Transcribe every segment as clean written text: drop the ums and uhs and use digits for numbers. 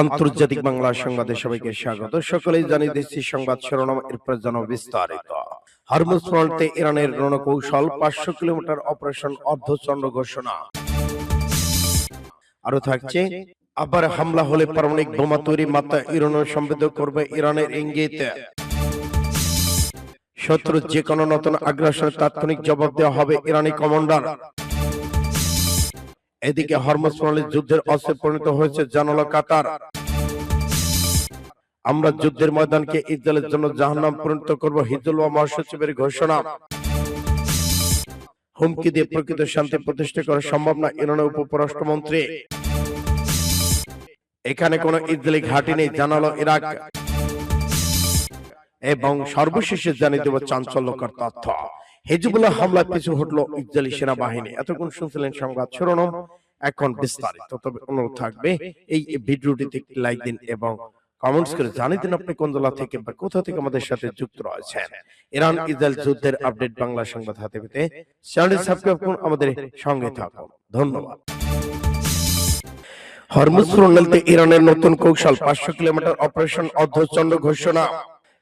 আন্তর্জাতিক বাংলা সংবাদে সবাইকে স্বাগত। সকলেই জানিয়ে দিচ্ছি সংবাদ শিরোনাম, এরপর জানাবো বিস্তারিত। হরমুজ প্রণালীতে ইরানের রণকৌশল, 500 কিলোমিটার অপারেশন অর্ধচন্দ্র ঘোষণা। আরো থাকছে, আবার হামলা হলে পারমাণবিক বোমা তৈরি মাত্রা ইউরেনিয়াম সমৃদ্ধ করবে ইরানের ইঙ্গিত। শত্রু যে কোনো নতুন আগ্রাসনের তাৎক্ষণিক জবাব দেওয়া হবে ইরানি কমান্ডার। এদিকে হরমুজ প্রণালী যুদ্ধের অস্ত্রে পরিণত হয়েছে জানালো কাতার। আমরা যুদ্ধের ময়দানকে ইসরায়েলের জন্য জাহান্নাম পরিণত করব, হিজবুল্লাহ মহাসচিবের ঘোষণা। হুমকি দিয়ে প্রকৃত শান্তি প্রতিষ্ঠা করা সম্ভব না, ইরানের উপপরাষ্ট্রমন্ত্রী। এখানে কোনো ইসরায়েলি ঘাঁটি নেই, জানালো ইরাক। এবং সর্বশেষে জানিয়ে দেব চাঞ্চল্যকর তথ্য, হিজবুল্লাহ হামলায় পিছু হটলো ইসরায়েলি সেনাবাহিনী। এতক্ষণ শুনছিলেন সংবাদ শিরোনাম, এখন বিস্তারিত। তবে অনুরোধ থাকবে এই ভিডিওটিতে লাইক দিন এবং কমেন্টস করে জানিয়ে দিন আপনি কোন জেলা থেকে বা কোথা থেকে আমাদের সাথে যুক্ত রয়েছেন। ইরান ইসরায়েল যুদ্ধের আপডেট বাংলা সংবাদ হাতে পেতে চ্যানেল সাবস্ক্রাইব করুন, আমাদের সঙ্গে থাকুন। ধন্যবাদ। হরমুজ প্রণালীতে ইরানের নতুন কৌশল, 500 কিলোমিটার অপারেশন অর্ধচন্দ্র ঘোষণা।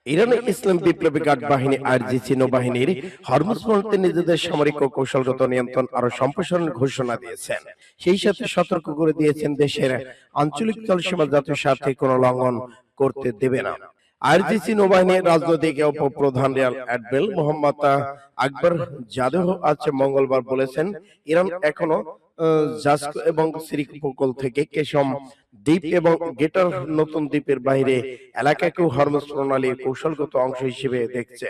ইরানের ইসলাম বিপ্লবী গার্ড বাহিনী আইআরজিসি নৌবাহিনীর হরমুজ প্রণালীতে নিজেদের সামরিক ও কৌশলগত নিয়ন্ত্রণ আরো সম্প্রসারণের ঘোষণা দিয়েছেন। সেই সাথে সতর্ক করে দিয়েছেন দেশের আঞ্চলিক জলসীমা জাতীয় স্বার্থে কোনো লঙ্ঘন করতে দেবে না। আইআরজিসি নৌবাহিনীর রাজনৈতিক উপপ্রধান রিয়ার অ্যাডমিরাল মোহাম্মদ আকবর জাদেহ আজ মঙ্গলবার বলেছেন, ইরান এখনো জাস্ক এবং সিরিক উপকূল থেকে কেশম দ্বীপ এবং গেটার নতুন দ্বীপের বাইরে এলাকাকেও হরমুজ প্রণালীর কৌশলগত অংশ হিসেবে দেখছে।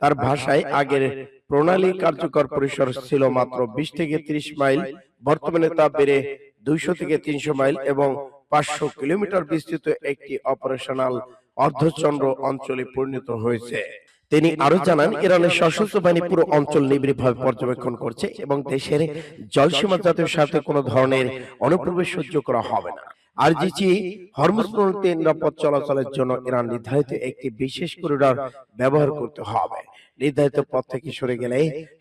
তার ভাষায়, আগের প্রণালী কার্যকর পরিসর ছিল মাত্র 20 থেকে 30 মাইল, বর্তমানে তা বেড়ে 200 থেকে 300 মাইল এবং 500 কিলোমিটার বিস্তৃত একটি অপারেশনাল অর্ধচন্দ্র অঞ্চলে পরিণত হয়েছে। তিনি আরো জানান, ইরানের সশস্ত্র বাহিনী পুরো অঞ্চল নিবিড়ভাবে পর্যবেক্ষণ করছে এবং দেশের জলসীমা জাতীয় স্বার্থে কোনো ধরনের অনুপ্রবেশ সহ্য করা হবে না। আইআরজিসি হরমুজ প্রণালীতে নিরাপদ চলাচলের জন্য ইরান নির্ধারিত একটি বিশেষ করিডর ব্যবহার করতে হবে। নির্ধারিত পথ থেকে সরে গেলে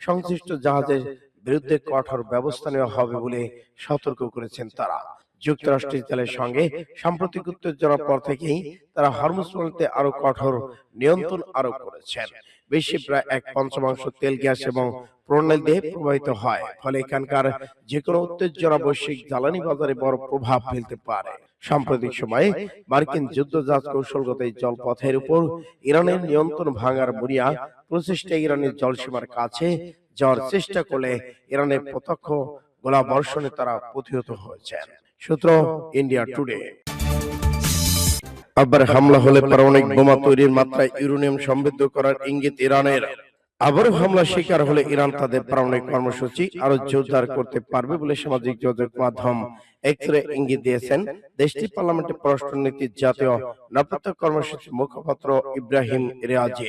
সংশ্লিষ্ট জাহাজের বিরুদ্ধে কঠোর ব্যবস্থা নেওয়া হবে বলে সতর্ক করেছেন তারা। যুক্তরাষ্ট্র ইসরায়েলের সঙ্গে সাম্প্রতিক উত্তেজনার পর থেকেই তারা হরমুজ প্রণালীতে আরো কঠোর নিয়ন্ত্রণ আরোপ করেছেন। বেশি প্রায় 1/5 তেল, গ্যাস এবং প্রণালী দিয়ে প্রবাহিত হয়, ফলে এখানকার যে কোনো উত্তেজনা বৈশ্বিক জ্বালানি বাজারে বড় প্রভাব ফেলতে পারে। সাম্প্রতিক সময়ে মার্কিন যুদ্ধজাহাজ কৌশলগত এই জলপথের উপর ইরানের নিয়ন্ত্রণ ভাঙার মরিয়া প্রচেষ্টা ইরানের জলসীমার কাছে যাওয়ার চেষ্টা করলে ইরানের প্রত্যক্ষ গোলা বর্ষণে তারা প্রতিহত হয়েছেন। সূত্র ইন্ডিয়া টুডে। আবার হামলা হলে পারমাণবিক বোমা তৈরির মাত্রায় ইউরেনিয়াম সমৃদ্ধ করার ইঙ্গিত ইরানের। আবারও হামলা শিকার হলে ইরান তাদের পারমাণবিক কর্মসূচি আরো জোরদার করতে পারবে বলে সামাজিক যোগাযোগ মাধ্যম এক্সরে ইঙ্গিত দিয়েছেন দেশটির পার্লামেন্টে পররাষ্ট্রনীতির জাতীয় নিরাপত্তা কর্মসূচির মুখপাত্র ইব্রাহিম রিয়াজি।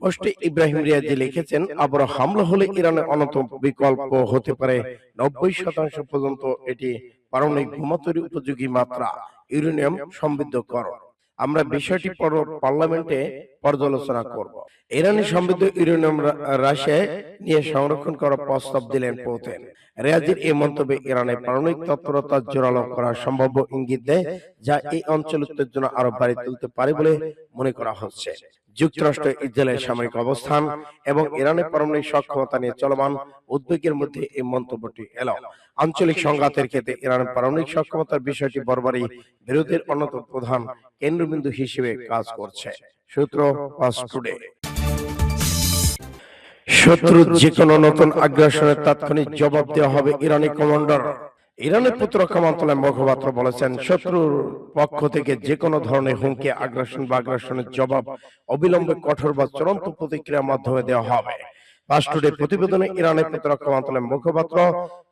পোস্টে ইব্রাহিম রিয়াজি লিখেছেন, আবারও হামলা হলে ইরানের অন্যতম বিকল্প হতে পারে 90% পর্যন্ত এটি পারমাণবিক বোমা তৈরি উপযোগী মাত্রা ইউরেনিয়াম সমৃদ্ধকরণ। আমরা বিষয়টি পার্লামেন্টে পর্যালোচনা করব। ইরানি সমৃদ্ধ ইউরেনিয়াম রাশিয়ায় নিয়ে সংরক্ষণ করার প্রস্তাব দিলেন পুতিন। রিয়াজির এই মন্তব্যে ইরানের পারমাণবিক তৎপরতা জোরালো করার সম্ভাব্য ইঙ্গিত দেয়, যা এই অঞ্চল উত্তেজনা আরো বাড়িয়ে তুলতে পারে বলে মনে করা হচ্ছে। যুক্তরাষ্ট্র ইসরায়েলের সামরিক অবস্থান এবং ইরানের পারমাণবিক সক্ষমতা নিয়ে চলমান উদ্বেগের মধ্যে এই মন্তব্যটি এলো। আঞ্চলিক সংঘাতের ক্ষেত্রে ইরানের পারমাণবিক সক্ষমতার বিষয়টি বরাবরই বিরোধের অন্যতম প্রধান কেন্দ্রবিন্দু হিসেবে কাজ করছে। সূত্র ফাস্ট টুডে। শত্রুর যে কোনো নতুন আগ্রাসনের তাৎক্ষণিক জবাব দেওয়া হবে ইরানি কমান্ডার। ইরানের প্রতিরক্ষা মন্ত্রণালয়ের মুখপাত্র বলেছেন, শত্রুর পক্ষ থেকে যে কোনো ধরনের হুমকি, আগ্রাসন বা আগ্রাসনের জবাব অবিলম্বে কঠোর বা চূড়ান্ত প্রতিক্রিয়ার মাধ্যমে দেওয়া হবে। ফাস্ট টুডে প্রতিবেদনে ইরানের প্রতিরক্ষা মন্ত্রণালয়ের মুখপাত্র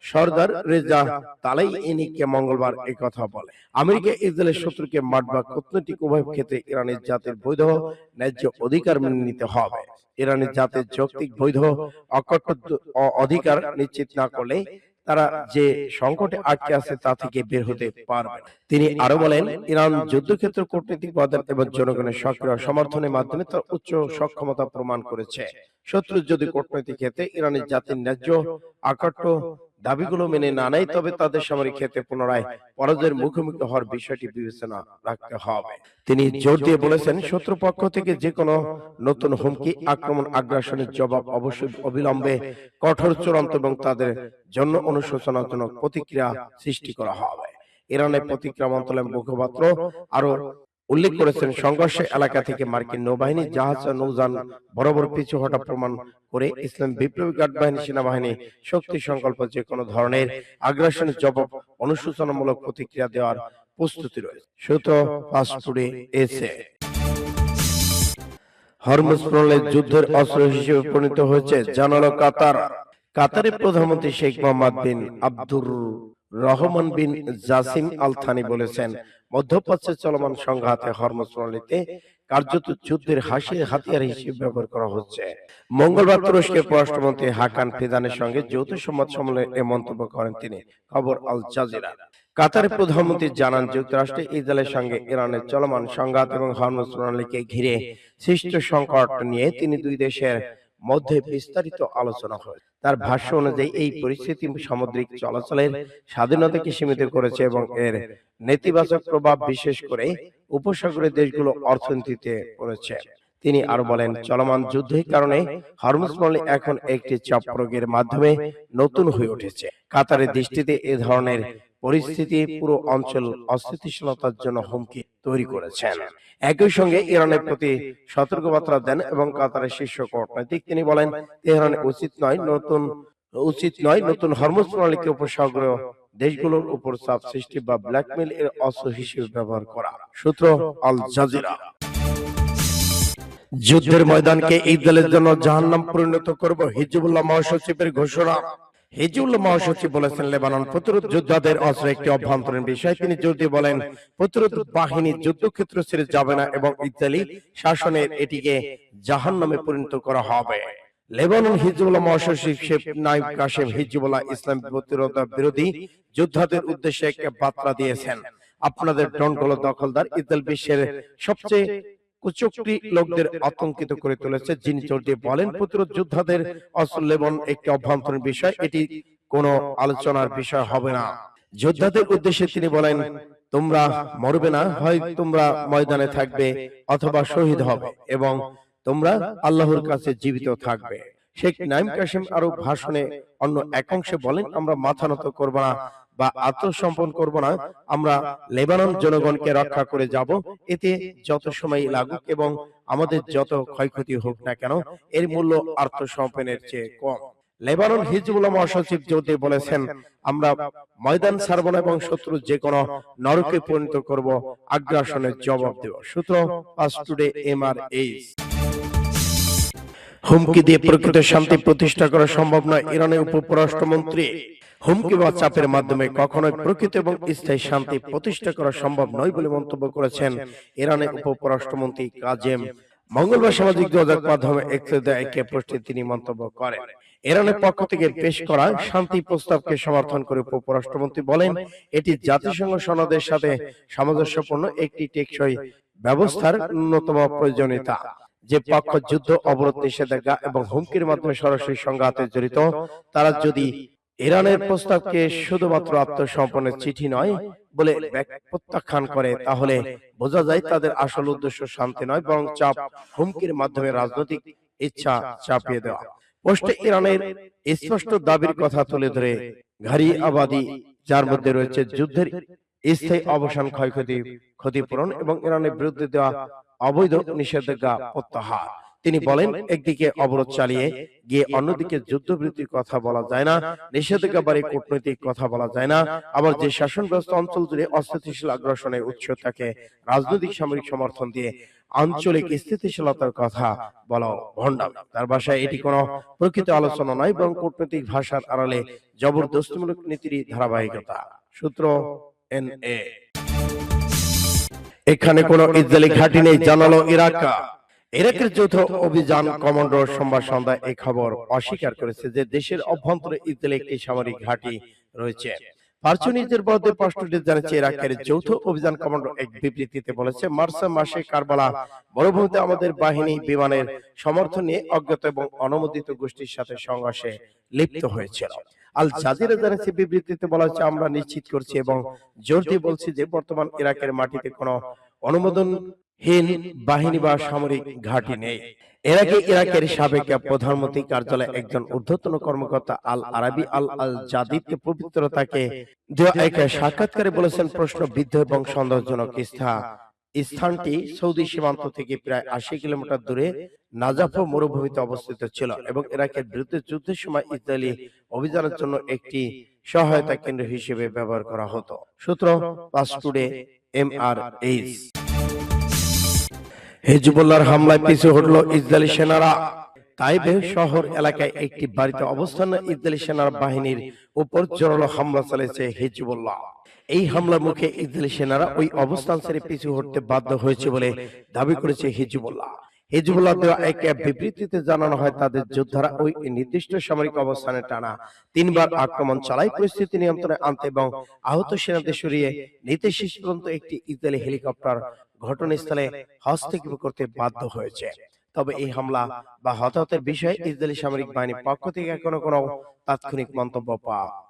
সরদার রেজা তালাইয়ানিকে মঙ্গলবার এই কথা বলে। আমেরিকা ইসরায়েলের শত্রুকে মাঠ বা কূটনৈতিক উভয় ক্ষেত্রে ইরানের জাতির বৈধ ন্যায্য অধিকার মেনে নিতে হবে। ইরানের জাতির যৌক্তিক বৈধ অকট্ট অধিকার নিশ্চিত না করলে তারা যে সংকটে আটকে আছে তা থেকে বের হতে পারবে। তিনি আরো বলেন, ইরান যুদ্ধক্ষেত্র কূটনৈতিক বাধা এবং জনগণের সক্রিয় সমর্থনের মাধ্যমে তার উচ্চ সক্ষমতা প্রমাণ করেছে। শত্রু যদি কূটনৈতিক ক্ষেত্রে ইরানের জাতির ন্যায্য আকাট্য দাবিগুলো মেনে না নেয়, তবে তাদের সামরিক ক্ষেত্রে পুনরায় পরাজয়ের মুখোমুখি হওয়ার বিষয়টি বিবেচনা রাখতে হবে। তিনি জোর দিয়ে বলেছেন, শত্রুপক্ষ থেকে যে কোনো নতুন হুমকি, আক্রমণ, আগ্রাসনের জবাব অবশ্যই অবিলম্বে কঠোর, চূড়ান্ত এবং তাদের জন্য অনুশোচনাজনক প্রতিক্রিয়া সৃষ্টি করা হবে। ইরানের প্রতিক্রিয়া মন্ত্রণালয়ের মুখপাত্র আরো উল্লেখ করেছেন, সংঘর্ষ এলাকা থেকে মার্কিন নৌবাহিনী, জাহাজ ও নৌযান বরাবর পিছু হটা প্রমাণ করে ইসলাম বিপ্লবী গার্ড বাহিনী, সেনাবাহিনী শক্তি সংকল্প যে কোনো ধরনের আগ্রাসনের জবাব অনুশোচনামূলক প্রতিক্রিয়া দেওয়ার প্রস্তুতি রয়েছে। সূত্র ফাস্ট টুডে এসে। হরমুজ প্রণালী যুদ্ধের অস্ত্র হিসেবে পরিণত হয়েছে জানালো কাতার। কাতারের প্রধানমন্ত্রী শেখ মোহাম্মদ বিন আব্দুর রহমান বিন জাসিম আল থানি বলেছেন, মধ্যপ্রাচ্যে চলমান সংঘাতে হরমুজ প্রণালীতে কার্যত যুদ্ধের হাতিয়ার হিসেবে ব্যবহার করা হচ্ছে। মঙ্গলবার তুরস্কের পররাষ্ট্রমন্ত্রী হাকান ফিদানের সঙ্গে যৌথ সংবাদ সম্মেলনে এ মন্তব্য করেন তিনি। খবর আল জাজিরা। কাতারের প্রধানমন্ত্রী জানান, যুক্তরাষ্ট্র ইসরায়েলের সঙ্গে ইরানের চলমান সংঘাত এবং হরমুজ প্রণালীকে ঘিরে সৃষ্ট সংকট নিয়ে তিনি দুই দেশের মধ্যে বিস্তারিত আলোচনা হয়। তার ভাষ্য অনুযায়ী এই পরিস্থিতি সামুদ্রিক চলাচলের স্বাধীনতাকে সীমিত করেছে এবং এর নেতিবাচক প্রভাব বিশেষ করে উপসাগরের দেশগুলো অর্থনীতিতে পড়েছে। তিনি আরো বলেন, চলমান যুদ্ধের কারণে হরমুজ প্রণালী এখন একটি চাপ প্রয়োগের মাধ্যমে নতুন হয়ে উঠেছে। কাতারের দৃষ্টিতে এ ধরনের পরিস্থিতি পুরো অঞ্চল অস্থিতিশীলতার জন্য হুমকি তৈরি করেছেন। একই সঙ্গে ইরানের প্রতি সতর্কবার্তা দেন এবং কাতারের শীর্ষ কূটনৈতিক তিনি বলেন, তেহরান উচিত নয় নতুন হরমুজ প্রণালীকে উপসাগরীয় দেশগুলোর উপর চাপ সৃষ্টি বা ব্ল্যাকমেইল এর অস্ত্র হিসেবে ব্যবহার করা। সূত্র আল জাজিরা। যুদ্ধের ময়দানকে ইসরায়েলের জন্য জাহান্নাম পরিণত করব, হিজবুল্লাহ মহাসচিবের ঘোষণা। হিজবুল্লাহ মহাসচিব বলেছেন, লেবানন প্রতিরোধ যোদ্ধাদের অস্ত্র একটি অভ্যন্তরীণ বিষয়। তিনি জোর দিয়ে বলেন, প্রতিরোধ বাহিনী যুদ্ধক্ষেত্র ছেড়ে যাবে না এবং ইসরায়েলি শাসনের এটিকে জাহান্নামে পরিণত করা হবে। লেবানন হিজবুল্লাহ মহাসচিব শেখ নাইব কাসেম হিজবুল্লাহ ইসলাম প্রতিরোধ বিরোধী যোদ্ধাদের উদ্দেশ্যে এক বার্তা দিয়েছেন, আপনাদের ড্রোনগুলো দখলদার ইসরায়েল বিশ্বের সবচেয়ে কুচক্রী লোকদের আতঙ্কিত করে তুলেছে। যিনি জোর দিয়ে বলেন, প্রতিরোধ যোদ্ধাদের অস্ত্র লেবানন একটি অভ্যন্তরীণ বিষয়, এটি কোনো আলোচনার বিষয় হবে না। যোদ্ধাদের উদ্দেশ্যে তিনি বলেন, তোমরা মরবে না, হয় তোমরা ময়দানে থাকবে অথবা শহীদ হবে এবং তোমরা আল্লাহর কাছে জীবিত থাকবে। শেখ নাইম কাসেম আরো ভাষণে অন্য এক অংশে বলেন, আমরা মাথা নত করব না বা আত্মসমর্পণ করব না, আমরা লেবানন জনগণকে রক্ষা করে যাব। এতে যত সময় লাগুক এবং আমাদের যত ক্ষয়ক্ষতি হোক না কেন, এর মূল্য আত্মসমর্পণের চেয়ে কম। লেবানন হিজবুল্লাহ মহাসচিব জোর দিয়ে বলেছেন, আমরা ময়দান ছাড়ব না এবং শত্রু যে কোনো নরকে পরিণত করব, আগ্রাসনের জবাব দেব। সূত্র ফাস্ট টুডে এমআরএস। হুমকি দিয়ে প্রকৃত শান্তি প্রতিষ্ঠা করা সম্ভব নয়, ইরানের উপপরাষ্ট্রমন্ত্রী। হুমকি বা চাপের মাধ্যমে কখনোই প্রকৃত এবং স্থায়ী শান্তি প্রতিষ্ঠা করা সম্ভব নয় বলে মন্তব্য করেছেন ইরানের উপপরাষ্ট্রমন্ত্রী কাজেম। মঙ্গলবার সামাজিক যোগাযোগ মাধ্যমে একে পোস্টে তিনি মন্তব্য করেন, ইরানের পক্ষ থেকে পেশ করা শান্তি প্রস্তাবকে সমর্থন করে উপপরাষ্ট্রমন্ত্রী বলেন, এটি জাতিসংঘ সনদের সাথে সামঞ্জস্যপূর্ণ একটি টেকসই ব্যবস্থার ন্যূনতম প্রয়োজনীয়তা। যে পক্ষ যুদ্ধ, অবরোধ, নিষেধাজ্ঞা এবং হুমকির মাধ্যমে সরাসরি সংঘাতে জড়িত, তারা যদি ইরানের প্রস্তাবকে শুধুমাত্র আত্মসমর্পণের চিঠি নয় বলে প্রত্যাখ্যান করে, তাহলে বোঝা যায় তাদের আসল উদ্দেশ্য শান্তি নয়, বরং চাপ, হুমকির মাধ্যমে রাজনৈতিক ইচ্ছা চাপিয়ে দেওয়া। পোস্টে ইরানের স্পষ্ট দাবির কথা তুলে ধরে ঘারি আবাদি, যার মধ্যে রয়েছে যুদ্ধের স্থায়ী অবসান, ক্ষতিপূরণ এবং ইরানের বিরুদ্ধে দেওয়া অবৈধ নিষেধাজ্ঞা প্রত্যাহার। তিনি বলেন, একদিকে অবরোধ চালিয়ে গিয়ে অন্যদিকে যুদ্ধবিরতির কথা বলা যায় না, নিষেধাজ্ঞা বাড়ি কূটনৈতিক কথা বলা যায় না, আবার যে শাসনগ্রস্ত অঞ্চল জুড়ে অস্থিতিশীল আগ্রাসনের উৎস থাকে রাজনৈতিক সামরিক সমর্থন দিয়ে আঞ্চলিক স্থিতিশীলতার কথা বলা ভণ্ডামি। তার ভাষায় এটি কোনো প্রকৃত আলোচনা নয়, বরং কূটনৈতিক ভাষার আড়ালে জবরদস্তিমূলক নীতির ধারাবাহিকতা। সূত্র এনএ। এখানে কোনো ইসরায়েলি ঘাঁটি নেই, জানালো ইরাক। ইরাকের যৌথ অভিযান কমান্ডার সোমবার সন্ধ্যায় এই খবর অস্বীকার করেছে যে দেশের অভ্যন্তরে ইসরায়েলি একটি সামরিক ঘাঁটি রয়েছে। ফার্সি নিউজের বরাদ্দে স্পষ্ট জানিয়েছে, ইরাকের যৌথ অভিযান কমান্ডার এক বিবৃতিতে বলেছে, মার্চ মাসে কারবালা মরুভূমিতে আমাদের বাহিনী বিমানের সমর্থন নিয়ে অজ্ঞাত এবং অনুমোদিত গোষ্ঠীর সাথে সংঘর্ষে লিপ্ত হয়েছিল। আল জাজিরা জানিয়েছে, বিবৃতিতে বলা হয়েছে, আমরা নিশ্চিত করছি এবং জোর দিয়ে বলছি যে বর্তমান ইরাকের মাটিতে কোনো অনুমোদনহীন বাহিনী বা সামরিক ঘাঁটি নেই। এর আগে ইরাকের সাবেক প্রধানমন্ত্রী কার্যালয়ে একজন ঊর্ধ্বতন কর্মকর্তা আল আরাবি আল আল জাদিদকে পবিত্রতাকে দেওয়া এক সাক্ষাৎকারে বলেছেন, প্রশ্নবিদ্ধ এবং সন্দেহজনক স্থানটি সৌদি সীমান্ত থেকে প্রায় ৮০ কিলোমিটার দূরে নাজাফ মরুভূমিতে অবস্থিত ছিল এবং ইরাকের বিরুদ্ধে যুদ্ধের সময় ইসরায়েলি অভিযানের জন্য একটি সহায়তা কেন্দ্র হিসেবে ব্যবহার করা হতো। সূত্র পাস টুডে MRH। হিজবুল্লাহর হামলায় পিছু হটল ইসরায়েলি সেনারা। তাইবে শহর এলাকায় একটি বাড়িতে অবস্থান ইসরায়েলি সেনার বাহিনীর উপর জোরালো হামলা চালিয়েছে হিজবুল্লাহ। এই হামলার মুখে ইসরায়েলি সেনারা ওই অবস্থান ছেড়ে পিছু হটতে বাধ্য হয়েছে বলে দাবি করেছে হিজবুল্লাহ। হিজবুল্লাহ দেওয়া এক বিবৃতিতে জানানো হয়, তাদের যোদ্ধারা ওই নির্দিষ্ট সামরিক অবস্থানে টানা ৩ বার আক্রমণ চালায় পরিস্থিতি নিয়ন্ত্রণে আনতে এবং আহত সেনাদের সরিয়ে নিতে শেষ পর্যন্ত একটি ইসরায়েলি হেলিকপ্টার ঘটনাস্থলে হস্তক্ষেপ করতে বাধ্য হয়েছে। তবে এই হামলা বা হতাহতের বিষয়ে ইসরায়েলি সামরিক বাহিনীর পক্ষ থেকে এখনো কোনো তাৎক্ষণিক মন্তব্য পাওয়া